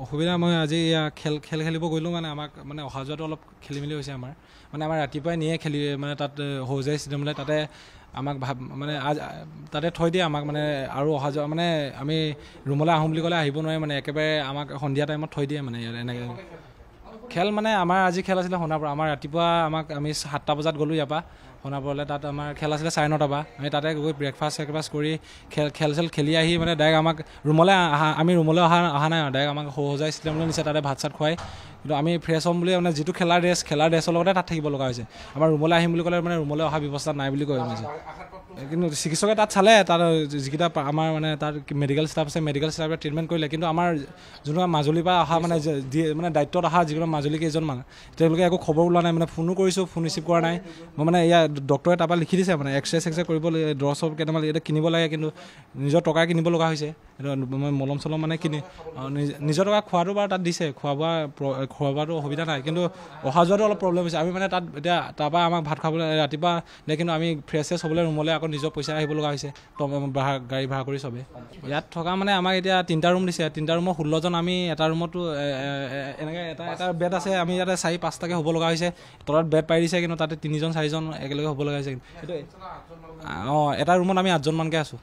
অসুবিধা মই আজি খেল খেলিব গৈলোঁ মানে আমাক মানে অহা যোৱাটো অলপ খেলি মেলি হৈছে আমাৰ মানে আমাৰ ৰাতিপুৱাই নিয়ে খেলি মানে তাত হৌজাই ষ্টেডিয়ামলৈ তাতে আমাক মানে তাতে থৈ দিয়ে আমাক মানে আৰু অহা যোৱা মানে আমি ৰুমলৈ আহোঁ বুলি ক'লে আহিব নোৱাৰে মানে একেবাৰে আমাক সন্ধিয়া টাইমত থৈ দিয়ে মানে এনেকৈ খেল মানে আমাৰ আজি খেল আছিলে সোণাপুৰ আমাৰ ৰাতিপুৱা আমি 7টা বজাত গ'লোঁ ইয়াৰ পৰা সোণাপুৰলৈ তাত আমাৰ খেল আছিলে 9:30 পৰা আমি তাতে গৈ ব্ৰেকফাষ্ট কৰি খেল খেলি আহি মানে ডাইৰেক্ট আমাক ৰুমলৈ আমি ৰুমলৈ অহা নাই ডাইৰেক্ট আমাক হৌজাই ষ্টেডিয়ামলৈ নিছে তাতে ভাত চাত খুৱাই কিন্তু আমি ফ্ৰেছ হ'ম বুলি মানে যিটো খেলাৰ ড্ৰেছৰ লগতে তাত থাকিব লগা হৈছে আমাৰ ৰুমলৈ আহিম বুলি ক'লে মানে ৰুমলৈ অহা ব্যৱস্থা নাই বুলি কয় মানে কিন্তু চিকিৎসকে তাত চালে তাত যিকেইটা আমাৰ মানে তাত মেডিকেল ষ্টাফ আছে মেডিকেল ষ্টাফে ট্ৰিটমেণ্ট কৰিলে কিন্তু আমাৰ যোনটো মাজুলীৰ পৰা অহা মানে দায়িত্বত অহা যিকোনো মাজুলী কেইজনমান তেওঁলোকে একো খবৰ ওলোৱা নাই মানে ফোনো কৰিছোঁ ফোন ৰিচিভ কৰা নাই মই মানে ইয়াৰ ডক্টৰে তাৰপৰা লিখি দিছে মানে এক্সৰে কৰিব দৰৱ চৰব কেইটামান এতিয়া কিনিব লাগে কিন্তু নিজৰ টকা কিনিব লগা হৈছে এইটো মই মলম চলম মানে নিজৰ টকা খোৱাটো বাৰু তাত দিছে খোৱা বোৱাটো অসুবিধা নাই কিন্তু অহা যোৱাটো অলপ প্ৰব্লেম হৈছে আমি মানে তাত এতিয়া তাৰপৰা আমাক ভাত খাবলৈ ৰাতিপুৱা কিন্তু আমি ফ্ৰেছ হ'বলৈ ৰুমলৈ আকৌ নিজৰ পইচা আহিব লগা হৈছে গাড়ী ভাড়া কৰি চবে ইয়াত থকা মানে আমাক এতিয়া 3টা ৰুম দিছে 3টা ৰুমত 16 জন আমি এটা ৰুমতো এনেকৈ এটা বেড আছে আমি ইয়াতে 4-5টাকৈ হ'ব লগা হৈছে তলত বেড পাই দিছে কিন্তু তাতে 3জন 4জন একেলগে হ'ব লগা হৈছে এটা ৰুমত আমি 8জনমানকৈ আছোঁ